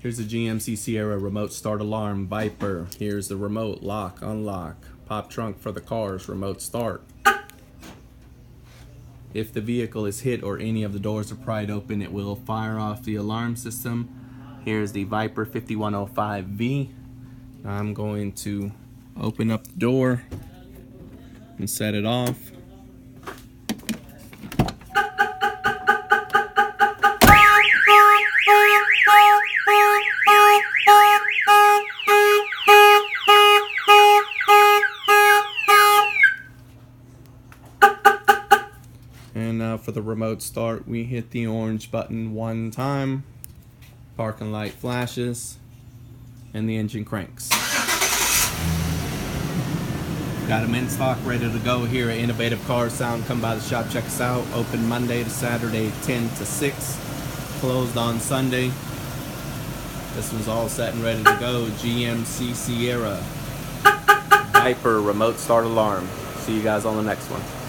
Here's the GMC Sierra remote start alarm, Viper. Here's the remote lock, unlock, pop trunk for the cars, remote start. If the vehicle is hit or any of the doors are pried open, it will fire off the alarm system. Here's the Viper 5105V. I'm going to open up the door and set it off. And now for the remote start, we hit the orange button one time, parking light flashes, and the engine cranks. Got them in stock, ready to go here at Innovative Car Sound. Come by the shop, check us out. Open Monday to Saturday, 10 to 6. Closed on Sunday. This one's all set and ready to go. GMC Sierra Viper remote start alarm. See you guys on the next one.